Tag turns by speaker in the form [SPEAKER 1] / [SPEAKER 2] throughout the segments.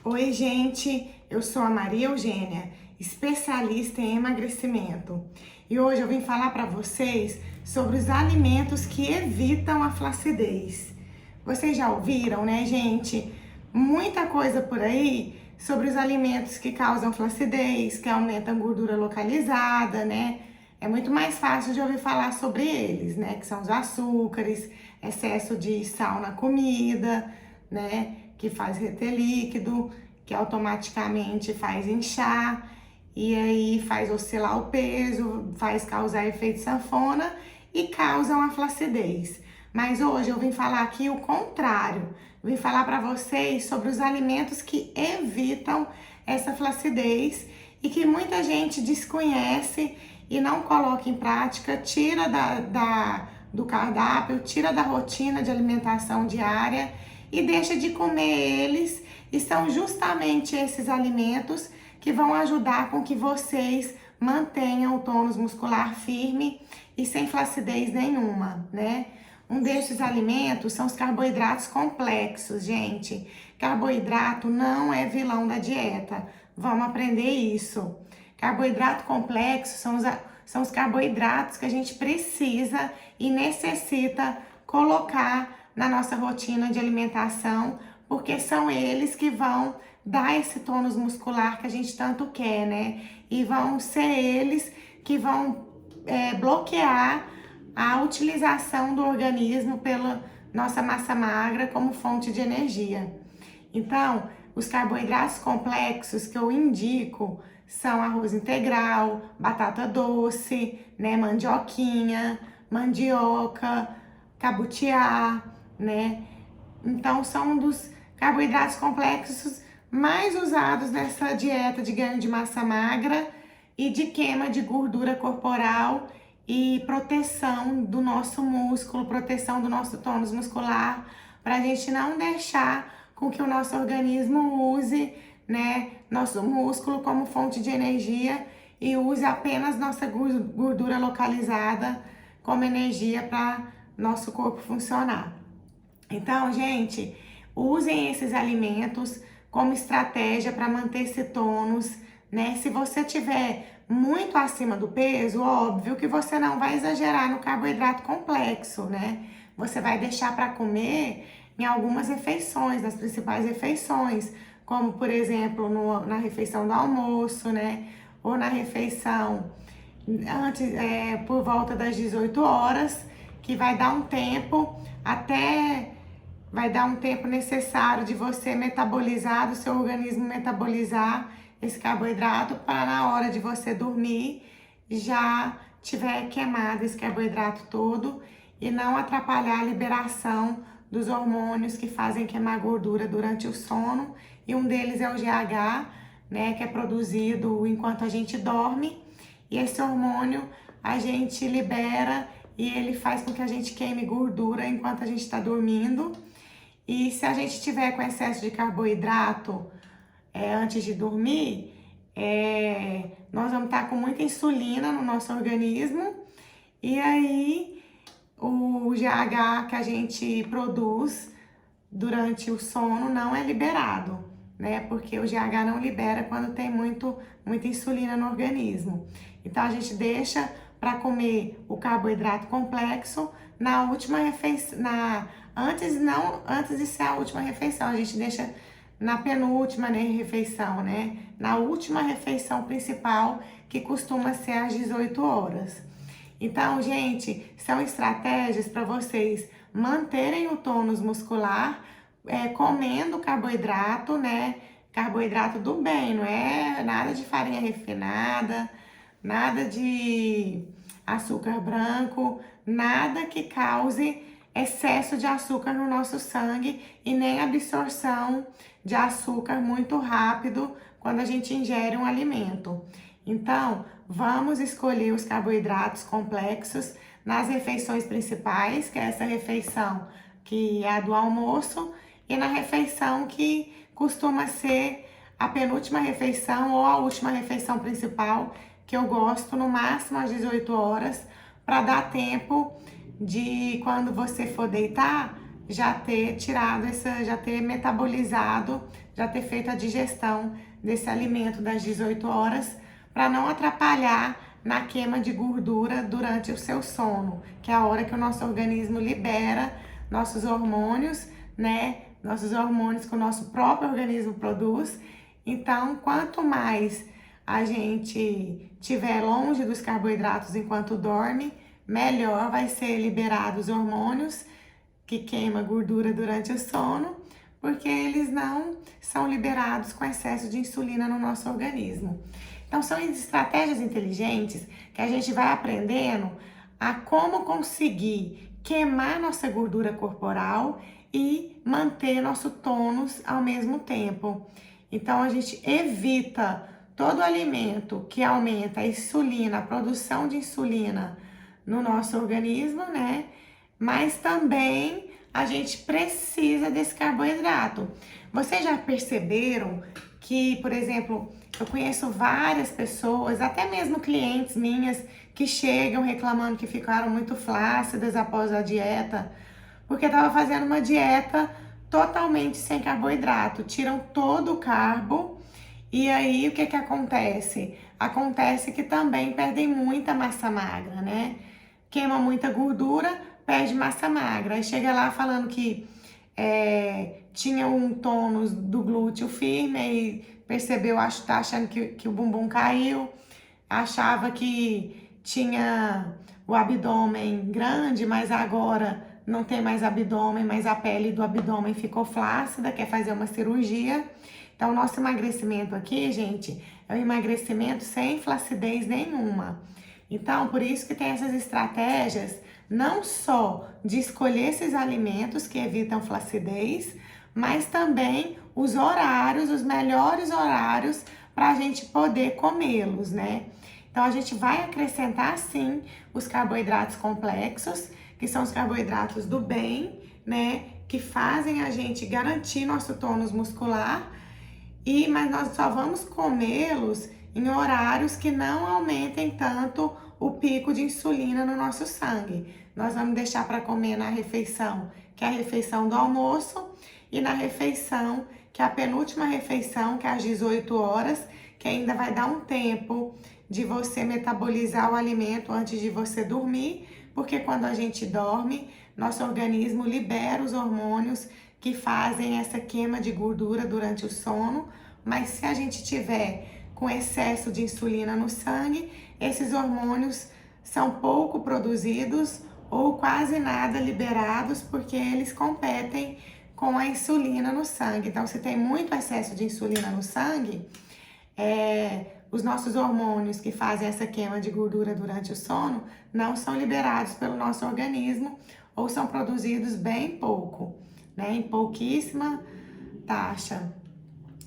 [SPEAKER 1] Oi, gente, eu sou a Maria Eugênia, especialista em emagrecimento. E hoje eu vim falar para vocês sobre os alimentos que evitam a flacidez. Vocês já ouviram, né, gente? Muita coisa por aí sobre os alimentos que causam flacidez, que aumentam gordura localizada, né? É muito mais fácil de ouvir falar sobre eles, né? Que são os açúcares, excesso de sal na comida, né? Que faz reter líquido, que automaticamente faz inchar e aí faz oscilar o peso, faz causar efeito sanfona e causam a flacidez. Mas hoje eu vim falar aqui o contrário. Vim falar para vocês sobre os alimentos que evitam essa flacidez e que muita gente desconhece e não coloca em prática, tira do cardápio, tira da rotina de alimentação diária e deixa de comer eles. E são justamente esses alimentos que vão ajudar com que vocês mantenham o tônus muscular firme e sem flacidez nenhuma, né? Um desses alimentos são os carboidratos complexos, gente. Carboidrato não é vilão da dieta. Vamos aprender isso. Carboidrato complexo são os carboidratos que a gente precisa e necessita colocar na nossa rotina de alimentação, porque são eles que vão dar esse tônus muscular que a gente tanto quer, né? E vão ser eles que vão bloquear a utilização do organismo pela nossa massa magra como fonte de energia. Então, os carboidratos complexos que eu indico são arroz integral, batata doce, né, mandioquinha, mandioca, cabutiá, né? Então, são um dos carboidratos complexos mais usados nessa dieta de ganho de massa magra e de queima de gordura corporal e proteção do nosso músculo, proteção do nosso tônus muscular, para a gente não deixar com que o nosso organismo use, né, nosso músculo como fonte de energia e use apenas nossa gordura localizada como energia para nosso corpo funcionar. Então, gente, usem esses alimentos como estratégia para manter esse tônus, né? Se você tiver muito acima do peso, óbvio que você não vai exagerar no carboidrato complexo, né? Você vai deixar para comer em algumas refeições, nas principais refeições, como por exemplo na refeição do almoço, né? Ou na refeição antes, por volta das 18 horas, que vai dar um tempo necessário de você metabolizar, do seu organismo metabolizar esse carboidrato para na hora de você dormir já tiver queimado esse carboidrato todo e não atrapalhar a liberação dos hormônios que fazem queimar gordura durante o sono. E um deles é o GH, né, que é produzido enquanto a gente dorme. E esse hormônio a gente libera e ele faz com que a gente queime gordura enquanto a gente está dormindo. E se a gente tiver com excesso de carboidrato antes de dormir, nós vamos estar com muita insulina no nosso organismo. E aí o GH que a gente produz durante o sono não é liberado, né? Porque o GH não libera quando tem muita insulina no organismo. Então a gente deixa para comer o carboidrato complexo na última refeição, antes de ser a última refeição, a gente deixa na penúltima, né, refeição, né? Na última refeição principal, que costuma ser às 18 horas. Então, gente, são estratégias para vocês manterem o tônus muscular, comendo carboidrato, né? Carboidrato do bem, não é nada de farinha refinada, nada de açúcar branco, nada que cause excesso de açúcar no nosso sangue e nem absorção de açúcar muito rápido quando a gente ingere um alimento. Então, vamos escolher os carboidratos complexos nas refeições principais, que é essa refeição que é a do almoço, e na refeição que costuma ser a penúltima refeição ou a última refeição principal, que eu gosto no máximo às 18 horas, para dar tempo de, quando você for deitar, já ter tirado já ter metabolizado, já ter feito a digestão desse alimento das 18 horas, para não atrapalhar na queima de gordura durante o seu sono, que é a hora que o nosso organismo libera nossos hormônios, né? Nossos hormônios que o nosso próprio organismo produz. Então, quanto mais a gente estiver longe dos carboidratos enquanto dorme, melhor vai ser liberado os hormônios que queima gordura durante o sono, porque eles não são liberados com excesso de insulina no nosso organismo. Então, são estratégias inteligentes que a gente vai aprendendo a como conseguir queimar nossa gordura corporal e manter nosso tônus ao mesmo tempo. Então, a gente evita todo alimento que aumenta a insulina, a produção de insulina no nosso organismo, né? Mas também a gente precisa desse carboidrato. Vocês já perceberam que, por exemplo, eu conheço várias pessoas, até mesmo clientes minhas, que chegam reclamando que ficaram muito flácidas após a dieta, porque estava fazendo uma dieta totalmente sem carboidrato, tiram todo o carbo. E aí, o que que acontece? Acontece que também perdem muita massa magra, né? Queima muita gordura, perde massa magra. Aí chega lá falando que tinha um tônus do glúteo firme e percebeu, tá achando que o bumbum caiu, achava que tinha o abdômen grande, mas agora não tem mais abdômen, mas a pele do abdômen ficou flácida, quer fazer uma cirurgia. Então, o nosso emagrecimento aqui, gente, é um emagrecimento sem flacidez nenhuma. Então, por isso que tem essas estratégias, não só de escolher esses alimentos que evitam flacidez, mas também os horários, os melhores horários para a gente poder comê-los, né? Então, a gente vai acrescentar, sim, os carboidratos complexos, que são os carboidratos do bem, né? Que fazem a gente garantir nosso tônus muscular, mas nós só vamos comê-los em horários que não aumentem tanto o pico de insulina no nosso sangue. Nós vamos deixar para comer na refeição, que é a refeição do almoço, e na refeição, que é a penúltima refeição, que é às 18 horas, que ainda vai dar um tempo de você metabolizar o alimento antes de você dormir, porque quando a gente dorme, nosso organismo libera os hormônios que fazem essa queima de gordura durante o sono, mas se a gente tiver com excesso de insulina no sangue, esses hormônios são pouco produzidos ou quase nada liberados, porque eles competem com a insulina no sangue. Então, se tem muito excesso de insulina no sangue, os nossos hormônios que fazem essa queima de gordura durante o sono não são liberados pelo nosso organismo ou são produzidos bem pouco, né? Em pouquíssima taxa,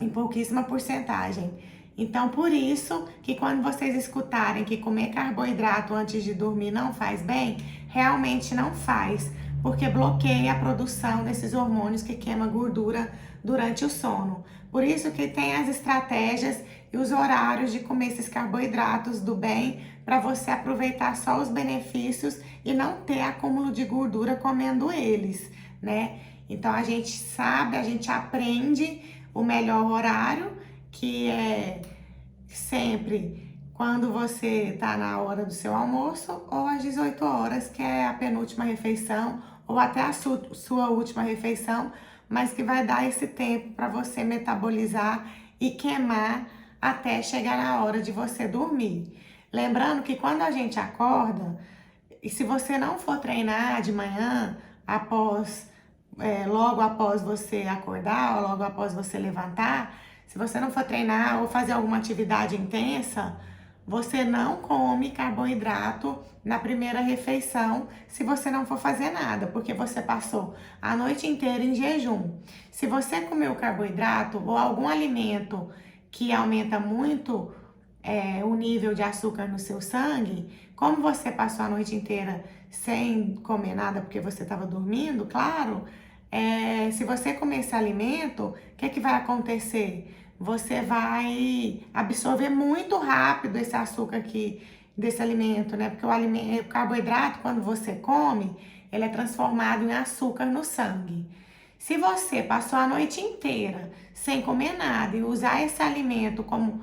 [SPEAKER 1] em pouquíssima porcentagem. Então, por isso que quando vocês escutarem que comer carboidrato antes de dormir não faz bem, realmente não faz, porque bloqueia a produção desses hormônios que queimam gordura durante o sono. Por isso que tem as estratégias e os horários de comer esses carboidratos do bem, para você aproveitar só os benefícios e não ter acúmulo de gordura comendo eles, né? Então, a gente sabe, a gente aprende o melhor horário, que é sempre quando você tá na hora do seu almoço, ou às 18 horas, que é a penúltima refeição, ou até a sua última refeição, mas que vai dar esse tempo para você metabolizar e queimar até chegar na hora de você dormir. Lembrando que quando a gente acorda, e se você não for treinar de manhã, logo após você acordar, ou logo após você levantar, se você não for treinar ou fazer alguma atividade intensa, você não come carboidrato na primeira refeição se você não for fazer nada, porque você passou a noite inteira em jejum. Se você comeu carboidrato ou algum alimento que aumenta muito o nível de açúcar no seu sangue, como você passou a noite inteira sem comer nada porque você estava dormindo, claro, se você comer esse alimento, o que vai acontecer? Você vai absorver muito rápido esse açúcar desse alimento, né? Porque o carboidrato, quando você come, ele é transformado em açúcar no sangue. Se você passou a noite inteira sem comer nada e usar esse alimento como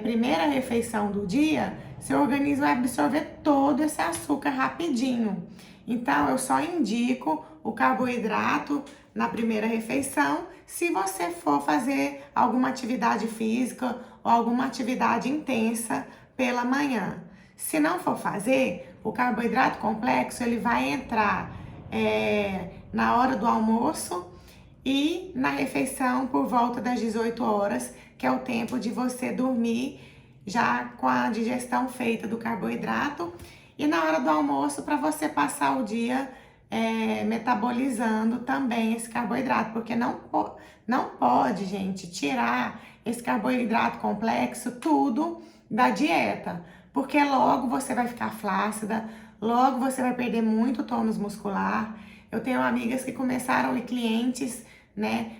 [SPEAKER 1] primeira refeição do dia, seu organismo vai absorver todo esse açúcar rapidinho. Então, eu só indico o carboidrato na primeira refeição se você for fazer alguma atividade física ou alguma atividade intensa pela manhã. Se não for fazer, o carboidrato complexo ele vai entrar na hora do almoço e na refeição por volta das 18 horas, que é o tempo de você dormir já com a digestão feita do carboidrato, e na hora do almoço para você passar o dia metabolizando também esse carboidrato, porque não pode, gente, tirar esse carboidrato complexo tudo da dieta, porque logo você vai ficar flácida, logo você vai perder muito tônus muscular. Eu tenho amigas que começaram, e clientes,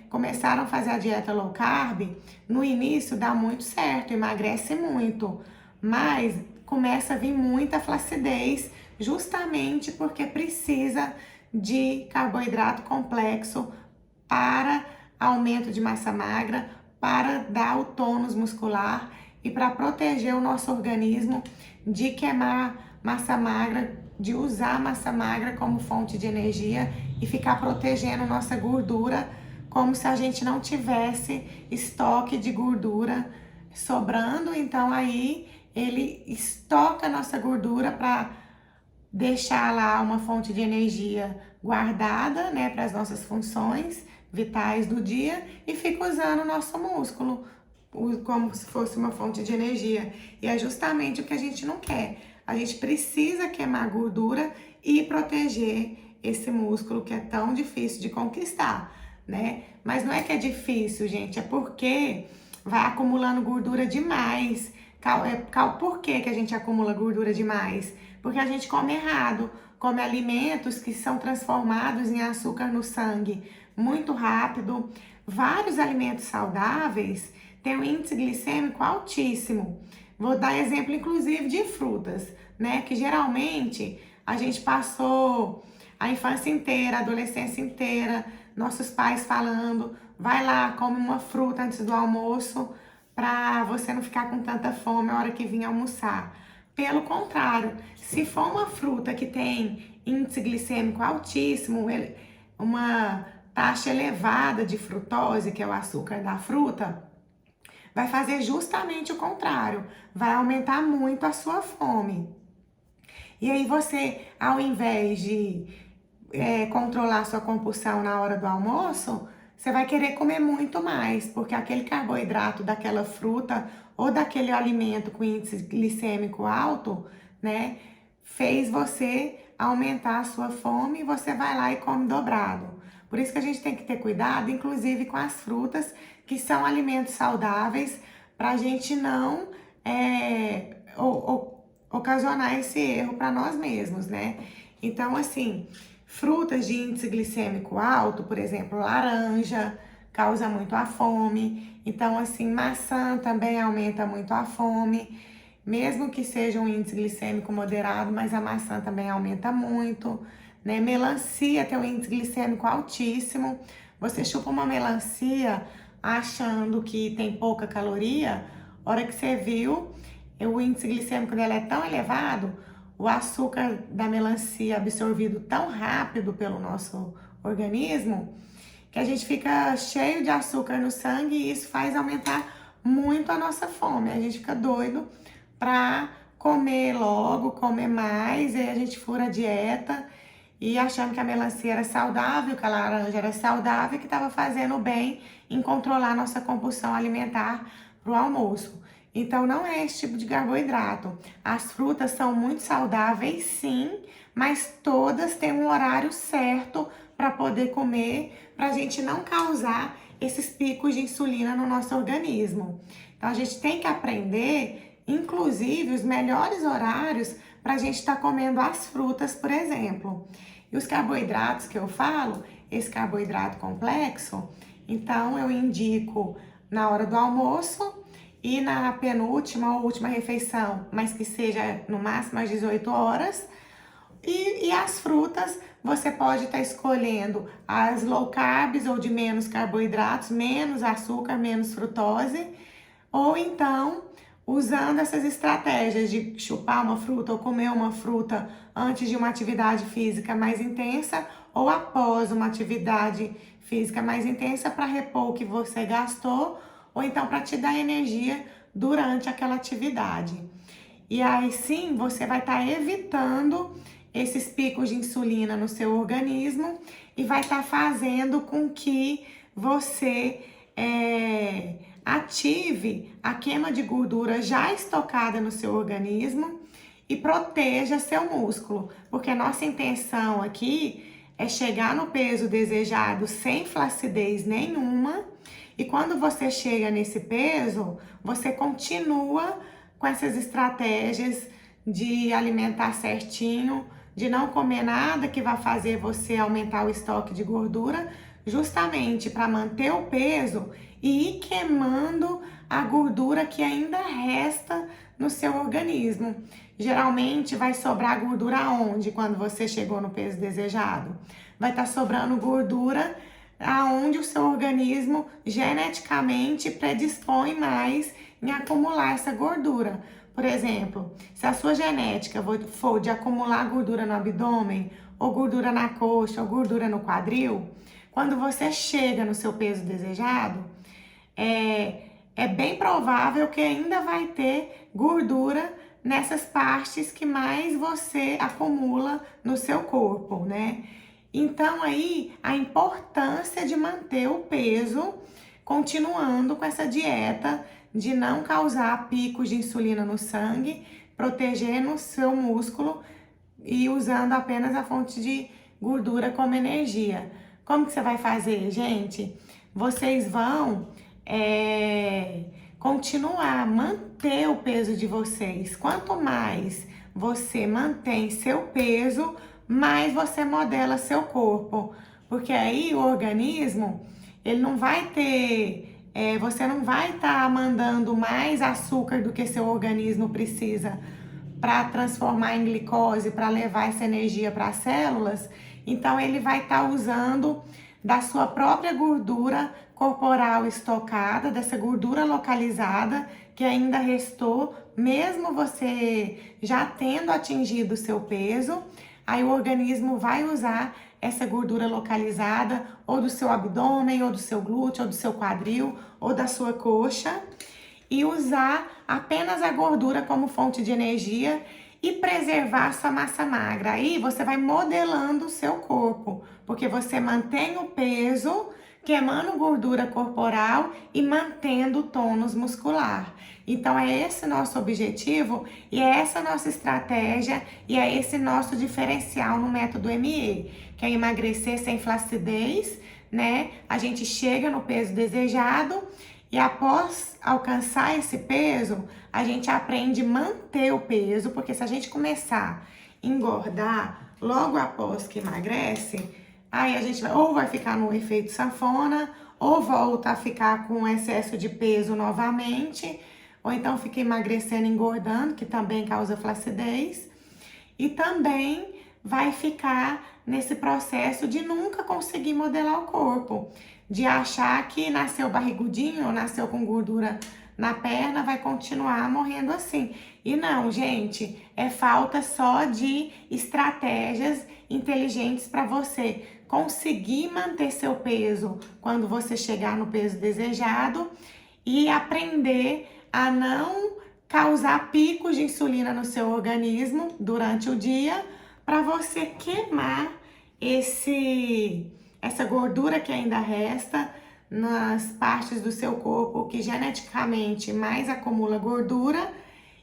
[SPEAKER 1] começaram a fazer a dieta low carb. No início dá muito certo, emagrece muito, mas começa a vir muita flacidez, justamente porque precisa de carboidrato complexo para aumento de massa magra, para dar o tônus muscular e para proteger o nosso organismo de queimar massa magra, de usar massa magra como fonte de energia e ficar protegendo nossa gordura como se a gente não tivesse estoque de gordura sobrando. Então aí ele estoca nossa gordura para deixar lá uma fonte de energia guardada, para as nossas funções vitais do dia, e fica usando o nosso músculo como se fosse uma fonte de energia. E é justamente o que a gente não quer. A gente precisa queimar gordura e proteger esse músculo que é tão difícil de conquistar, Mas não é que é difícil, gente, é porque vai acumulando gordura demais. Por que a gente acumula gordura demais? Porque a gente come errado, come alimentos que são transformados em açúcar no sangue muito rápido. Vários alimentos saudáveis têm um índice glicêmico altíssimo. Vou dar exemplo, inclusive, de frutas, que geralmente a gente passou a infância inteira, a adolescência inteira, nossos pais falando, vai lá, come uma fruta antes do almoço, para você não ficar com tanta fome na hora que vir almoçar. Pelo contrário, se for uma fruta que tem índice glicêmico altíssimo, uma taxa elevada de frutose, que é o açúcar da fruta, vai fazer justamente o contrário, vai aumentar muito a sua fome. E aí você, ao invés de controlar sua compulsão na hora do almoço, você vai querer comer muito mais, porque aquele carboidrato daquela fruta ou daquele alimento com índice glicêmico alto, fez você aumentar a sua fome, e você vai lá e come dobrado. Por isso que a gente tem que ter cuidado, inclusive com as frutas, que são alimentos saudáveis, para a gente não ocasionar esse erro para nós mesmos, Então, assim, frutas de índice glicêmico alto, por exemplo, laranja, causa muito a fome. Então, assim, maçã também aumenta muito a fome, mesmo que seja um índice glicêmico moderado, mas a maçã também aumenta muito, Melancia tem um índice glicêmico altíssimo. Você chupa uma melancia achando que tem pouca caloria, a hora que você viu, o índice glicêmico dela é tão elevado, o açúcar da melancia absorvido tão rápido pelo nosso organismo, que a gente fica cheio de açúcar no sangue, e isso faz aumentar muito a nossa fome. A gente fica doido para comer logo, comer mais, e aí a gente fura a dieta e achando que a melancia era saudável, que a laranja era saudável, que estava fazendo bem em controlar a nossa compulsão alimentar para o almoço. Então, não é esse tipo de carboidrato. As frutas são muito saudáveis, sim, mas todas têm um horário certo para poder comer, para a gente não causar esses picos de insulina no nosso organismo. Então, a gente tem que aprender, inclusive, os melhores horários para a gente estar comendo as frutas, por exemplo. E os carboidratos que eu falo, esse carboidrato complexo, então eu indico na hora do almoço e na penúltima ou última refeição, mas que seja no máximo às 18 horas, E as frutas, você pode estar escolhendo as low carbs ou de menos carboidratos, menos açúcar, menos frutose, ou então usando essas estratégias de chupar uma fruta ou comer uma fruta antes de uma atividade física mais intensa ou após uma atividade física mais intensa para repor o que você gastou ou então para te dar energia durante aquela atividade. E aí sim, você vai estar evitando esses picos de insulina no seu organismo e vai estar fazendo com que você ative a queima de gordura já estocada no seu organismo e proteja seu músculo, porque a nossa intenção aqui é chegar no peso desejado sem flacidez nenhuma, e quando você chega nesse peso, você continua com essas estratégias de alimentar certinho, de não comer nada que vai fazer você aumentar o estoque de gordura, justamente para manter o peso e ir queimando a gordura que ainda resta no seu organismo. Geralmente vai sobrar gordura aonde quando você chegou no peso desejado? Vai estar sobrando gordura aonde o seu organismo geneticamente predispõe mais em acumular essa gordura. Por exemplo, se a sua genética for de acumular gordura no abdômen, ou gordura na coxa, ou gordura no quadril, quando você chega no seu peso desejado, é bem provável que ainda vai ter gordura nessas partes que mais você acumula no seu corpo, né? Então aí a importância de manter o peso continuando com essa dieta, de não causar picos de insulina no sangue, protegendo o seu músculo e usando apenas a fonte de gordura como energia. Como que você vai fazer, gente? Vocês vão continuar a manter o peso de vocês. Quanto mais você mantém seu peso, mais você modela seu corpo. Porque aí o organismo, ele não vai ter... você não vai estar mandando mais açúcar do que seu organismo precisa para transformar em glicose, para levar essa energia para as células. Então, ele vai estar usando da sua própria gordura corporal estocada, dessa gordura localizada que ainda restou, mesmo você já tendo atingido o seu peso. Aí o organismo vai usar essa gordura localizada ou do seu abdômen, ou do seu glúteo, ou do seu quadril, ou da sua coxa, e usar apenas a gordura como fonte de energia e preservar sua massa magra. Aí você vai modelando o seu corpo, porque você mantém o peso, queimando gordura corporal e mantendo o tônus muscular. Então é esse nosso objetivo e é essa nossa estratégia e é esse nosso diferencial no método ME, que é emagrecer sem flacidez, né? A gente chega no peso desejado e após alcançar esse peso, a gente aprende a manter o peso, porque se a gente começar a engordar logo após que emagrece, aí a gente vai ficar no efeito sanfona, ou volta a ficar com excesso de peso novamente, ou então fica emagrecendo e engordando, que também causa flacidez, e também vai ficar nesse processo de nunca conseguir modelar o corpo, de achar que nasceu barrigudinho ou nasceu com gordura na perna, vai continuar morrendo assim. E não, gente, é falta só de estratégias inteligentes para você conseguir manter seu peso quando você chegar no peso desejado e aprender a não causar picos de insulina no seu organismo durante o dia, para você queimar essa gordura que ainda resta nas partes do seu corpo que geneticamente mais acumula gordura,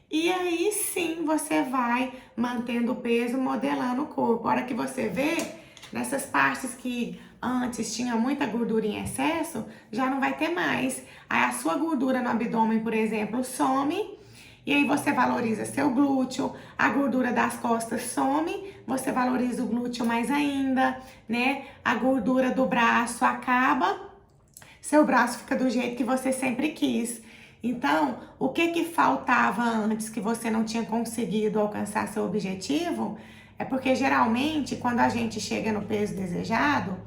[SPEAKER 1] e aí sim você vai mantendo o peso, modelando o corpo. A hora que você vê, nessas partes que antes tinha muita gordura em excesso, já não vai ter mais. Aí a sua gordura no abdômen, por exemplo, some, e aí você valoriza seu glúteo, a gordura das costas some, você valoriza o glúteo mais ainda, né? A gordura do braço acaba, seu braço fica do jeito que você sempre quis. Então, o que faltava antes que você não tinha conseguido alcançar seu objetivo? É porque geralmente quando a gente chega no peso desejado,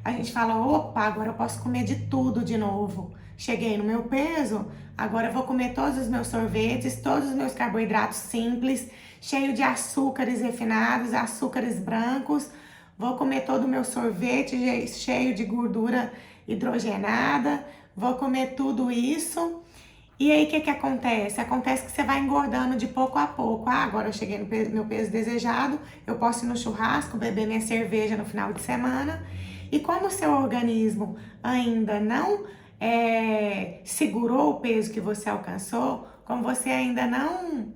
[SPEAKER 1] a gente fala, opa, agora eu posso comer de tudo de novo. Cheguei no meu peso, agora eu vou comer todos os meus sorvetes, todos os meus carboidratos simples, cheio de açúcares refinados, açúcares brancos. Vou comer todo o meu sorvete cheio de gordura hidrogenada. Vou comer tudo isso. E aí, o que acontece? Acontece que você vai engordando de pouco a pouco. Ah, agora eu cheguei no meu peso desejado, eu posso ir no churrasco, beber minha cerveja no final de semana. E como o seu organismo ainda não segurou o peso que você alcançou, como você ainda não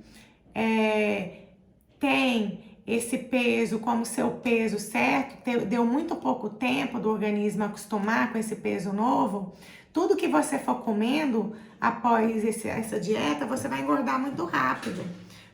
[SPEAKER 1] tem esse peso como seu peso certo, deu muito pouco tempo do organismo acostumar com esse peso novo, tudo que você for comendo após essa dieta, você vai engordar muito rápido.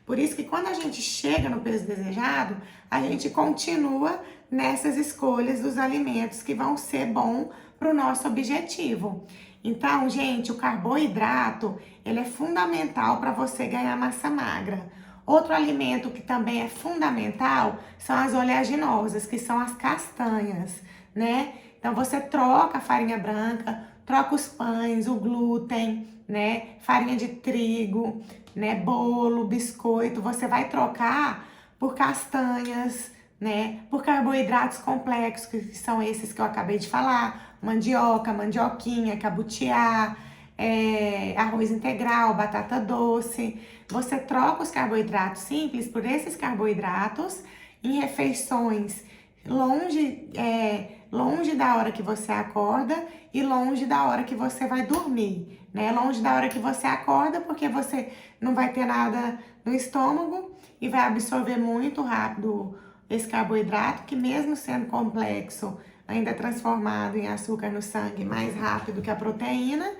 [SPEAKER 1] Por isso que quando a gente chega no peso desejado, a gente continua nessas escolhas dos alimentos que vão ser bom para o nosso objetivo. Então, gente, o carboidrato, ele é fundamental para você ganhar massa magra. Outro alimento que também é fundamental são as oleaginosas, que são as castanhas, né? Então, você troca a farinha branca, troca os pães, o glúten, né? Farinha de trigo, né? Bolo, biscoito, você vai trocar por castanhas, né? Por carboidratos complexos, que são esses que eu acabei de falar, mandioca, mandioquinha, cabutiá, arroz integral, batata doce. Você troca os carboidratos simples por esses carboidratos em refeições longe da hora que você acorda e longe da hora que você vai dormir, né? Longe da hora que você acorda, porque você não vai ter nada no estômago e vai absorver muito rápido esse carboidrato, que mesmo sendo complexo, ainda é transformado em açúcar no sangue mais rápido que a proteína.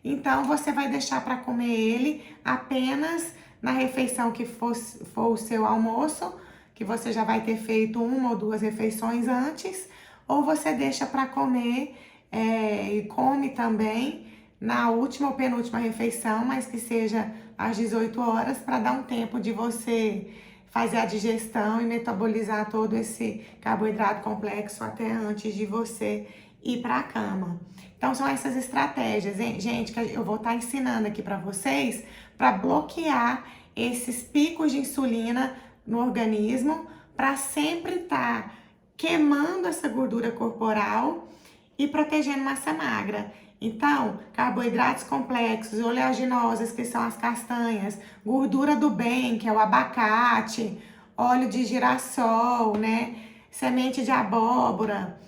[SPEAKER 1] Então, você vai deixar para comer ele apenas na refeição que for o seu almoço, que você já vai ter feito uma ou duas refeições antes, ou você deixa para comer e come também na última ou penúltima refeição, mas que seja às 18 horas, para dar um tempo de você fazer a digestão e metabolizar todo esse carboidrato complexo até antes de você ir para a cama. Então, são essas estratégias, hein, gente, que eu vou estar ensinando aqui para vocês para bloquear esses picos de insulina no organismo, para sempre estar queimando essa gordura corporal e protegendo massa magra. Então, carboidratos complexos, oleaginosas, que são as castanhas, gordura do bem, que é o abacate, óleo de girassol, né? Semente de abóbora,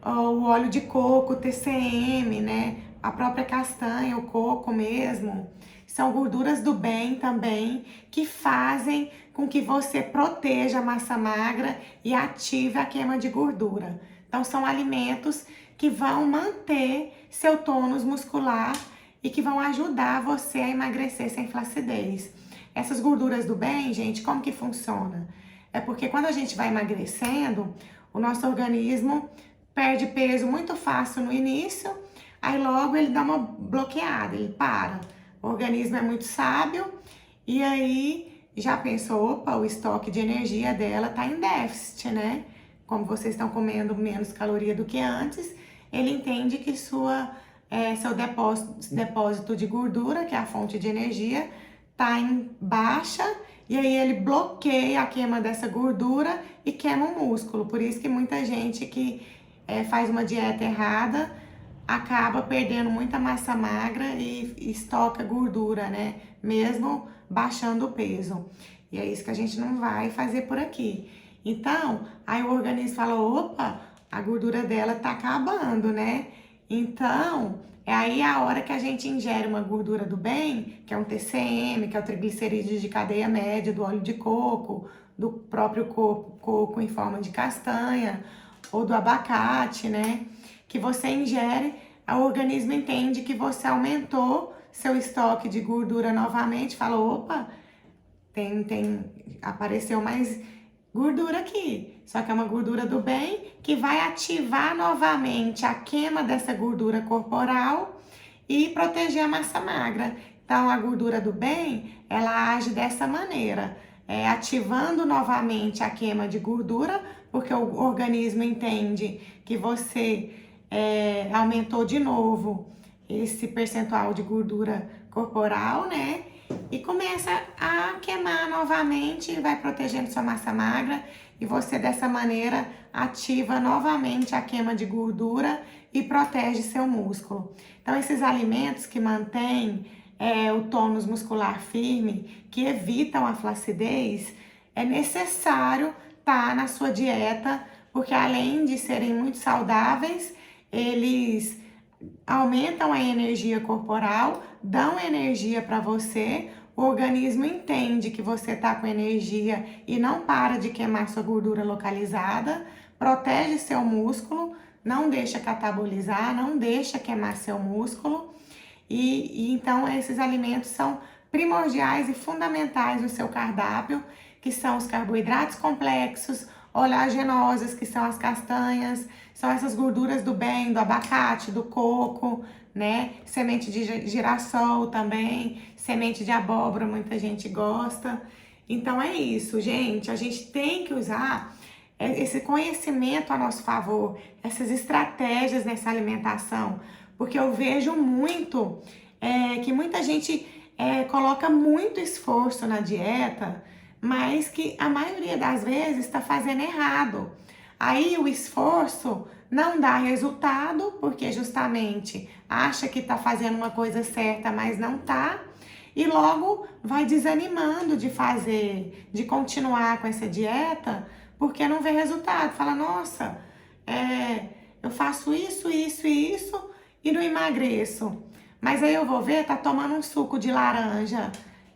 [SPEAKER 1] o óleo de coco, TCM, né? A própria castanha, o coco mesmo. São gorduras do bem também, que fazem com que você proteja a massa magra e ative a queima de gordura. Então, são alimentos que vão manter seu tônus muscular e que vão ajudar você a emagrecer sem flacidez. Essas gorduras do bem, gente, como que funciona? É porque quando a gente vai emagrecendo, o nosso organismo perde peso muito fácil no início, aí logo ele dá uma bloqueada, ele para. O organismo é muito sábio e aí já pensou, opa, o estoque de energia dela tá em déficit, né? Como vocês estão comendo menos caloria do que antes, ele entende que seu depósito de gordura, que é a fonte de energia, tá em baixa, e aí ele bloqueia a queima dessa gordura e queima o músculo. Por isso que muita gente que faz uma dieta errada acaba perdendo muita massa magra e estoca gordura, né? Mesmo baixando o peso. E é isso que a gente não vai fazer por aqui. Então, aí o organismo fala, opa, a gordura dela tá acabando, né? Então, é aí a hora que a gente ingere uma gordura do bem, que é um TCM, que é o triglicerídeos de cadeia média, do óleo de coco, do próprio coco em forma de castanha, ou do abacate, né? Que você ingere, o organismo entende que você aumentou seu estoque de gordura novamente, fala, opa, apareceu mais gordura aqui, só que é uma gordura do bem que vai ativar novamente a queima dessa gordura corporal e proteger a massa magra. Então, a gordura do bem, ela age dessa maneira. ativando novamente a queima de gordura, porque o organismo entende que você aumentou de novo esse percentual de gordura corporal, né? E começa a queimar novamente, vai protegendo sua massa magra e você dessa maneira ativa novamente a queima de gordura e protege seu músculo. Então esses alimentos que mantêm o tônus muscular firme, que evitam a flacidez, é necessário estar na sua dieta, porque além de serem muito saudáveis, eles aumentam a energia corporal, dão energia para você, o organismo entende que você está com energia e não para de queimar sua gordura localizada, protege seu músculo, não deixa catabolizar, não deixa queimar seu músculo. E então esses alimentos são primordiais e fundamentais no seu cardápio, que são os carboidratos complexos, oleaginosas, que são as castanhas, são essas gorduras do bem, do abacate, do coco, né? Semente de girassol também, semente de abóbora, muita gente gosta. Então é isso, gente. A gente tem que usar esse conhecimento a nosso favor, essas estratégias nessa alimentação, porque eu vejo muito que muita gente coloca muito esforço na dieta, mas que a maioria das vezes está fazendo errado. Aí o esforço não dá resultado, porque justamente acha que está fazendo uma coisa certa, mas não tá, e logo vai desanimando de fazer, de continuar com essa dieta, porque não vê resultado. Fala, nossa, eu faço isso, isso e isso e não emagreço. Mas aí eu vou ver, tá tomando um suco de laranja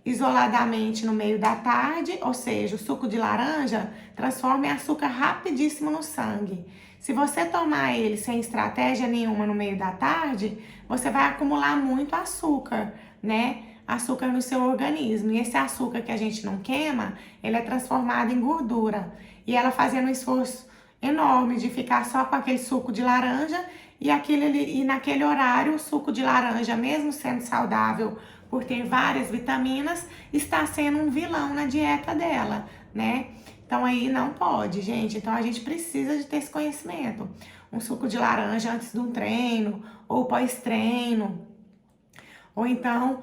[SPEAKER 1] isoladamente no meio da tarde, ou seja, o suco de laranja transforma em açúcar rapidíssimo no sangue. Se você tomar ele sem estratégia nenhuma no meio da tarde, você vai acumular muito açúcar, né? Açúcar no seu organismo. E esse açúcar que a gente não queima, ele é transformado em gordura. E ela fazendo um esforço enorme de ficar só com aquele suco de laranja e naquele horário o suco de laranja, mesmo sendo saudável por ter várias vitaminas, está sendo um vilão na dieta dela, né? Então aí não pode, gente. Então a gente precisa de ter esse conhecimento. Um suco de laranja antes de um treino ou pós-treino. Ou então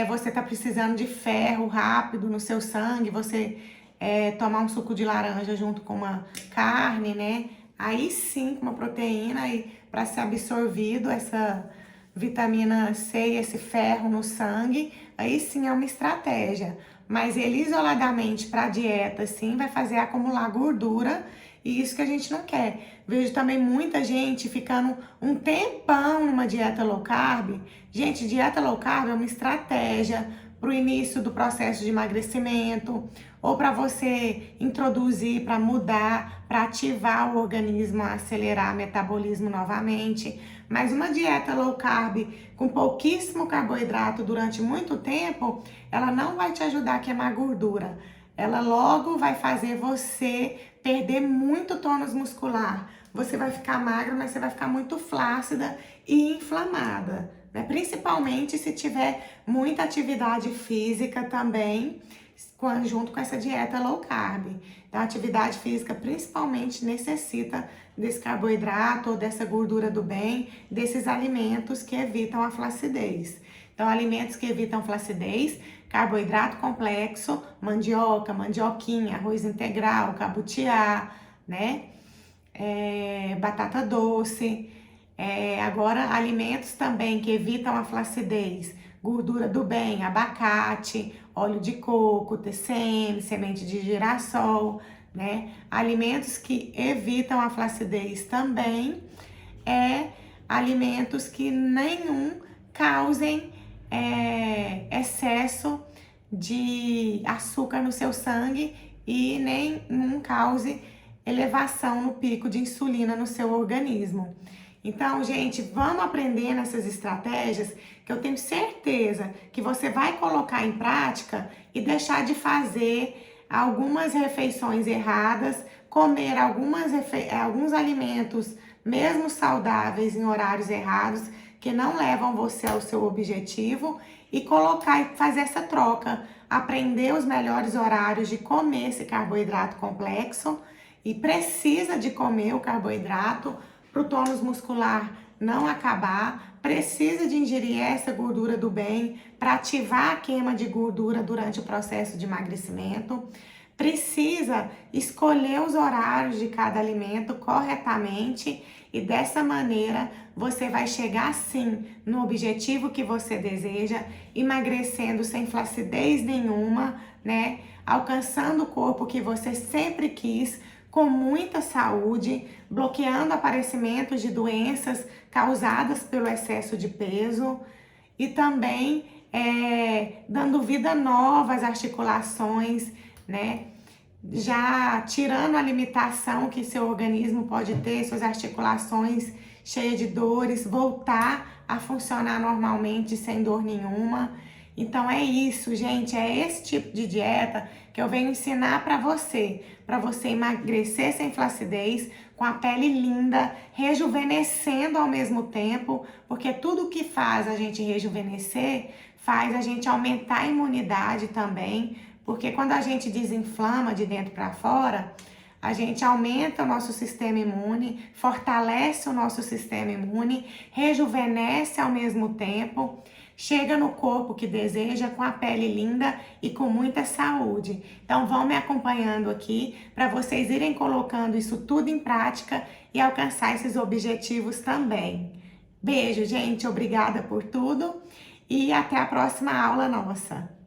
[SPEAKER 1] você tá precisando de ferro rápido no seu sangue, você tomar um suco de laranja junto com uma carne, né? Aí sim, com uma proteína, para ser absorvido essa vitamina C e esse ferro no sangue, aí sim é uma estratégia. Mas ele isoladamente para dieta, sim, vai fazer acumular gordura e isso que a gente não quer. Vejo também muita gente ficando um tempão numa dieta low carb. Gente, dieta low carb é uma estratégia para o início do processo de emagrecimento ou para você introduzir, para mudar, para ativar o organismo a acelerar o metabolismo novamente. Mas uma dieta low carb com pouquíssimo carboidrato durante muito tempo, ela não vai te ajudar a queimar gordura. Ela logo vai fazer você perder muito tônus muscular. Você vai ficar magra, mas você vai ficar muito flácida e inflamada, né? Principalmente se tiver muita atividade física também, junto com essa dieta low carb. Então, a atividade física principalmente necessita desse carboidrato ou dessa gordura do bem, desses alimentos que evitam a flacidez. Então, alimentos que evitam flacidez, carboidrato complexo, mandioca, mandioquinha, arroz integral, cabutiá, né? Batata doce. Agora, alimentos também que evitam a flacidez, gordura do bem, abacate, óleo de coco, TCM, semente de girassol, né? Alimentos que evitam a flacidez também alimentos que nenhum causem excesso de açúcar no seu sangue e nenhum cause elevação no pico de insulina no seu organismo. Então, gente, vamos aprender nessas estratégias que eu tenho certeza que você vai colocar em prática e deixar de fazer algumas refeições erradas, comer alguns alimentos, mesmo saudáveis, em horários errados, que não levam você ao seu objetivo e colocar e fazer essa troca. aprender os melhores horários de comer esse carboidrato complexo e precisa de comer o carboidrato para o tônus muscular não acabar, precisa de ingerir essa gordura do bem para ativar a queima de gordura durante o processo de emagrecimento, precisa escolher os horários de cada alimento corretamente e dessa maneira você vai chegar sim no objetivo que você deseja, emagrecendo sem flacidez nenhuma, né? Alcançando o corpo que você sempre quis, com muita saúde, bloqueando aparecimentos de doenças causadas pelo excesso de peso e também dando vida nova às articulações, né? Já tirando a limitação que seu organismo pode ter, suas articulações cheias de dores, voltar a funcionar normalmente sem dor nenhuma. Então é isso, gente, é esse tipo de dieta que eu venho ensinar para você emagrecer sem flacidez, com a pele linda, rejuvenescendo ao mesmo tempo, porque tudo que faz a gente rejuvenescer faz a gente aumentar a imunidade também, porque quando a gente desinflama de dentro para fora, a gente aumenta o nosso sistema imune, fortalece o nosso sistema imune, rejuvenesce ao mesmo tempo, chega no corpo que deseja, com a pele linda e com muita saúde. Então vão me acompanhando aqui para vocês irem colocando isso tudo em prática e alcançar esses objetivos também. Beijo, gente, obrigada por tudo e até a próxima aula nossa.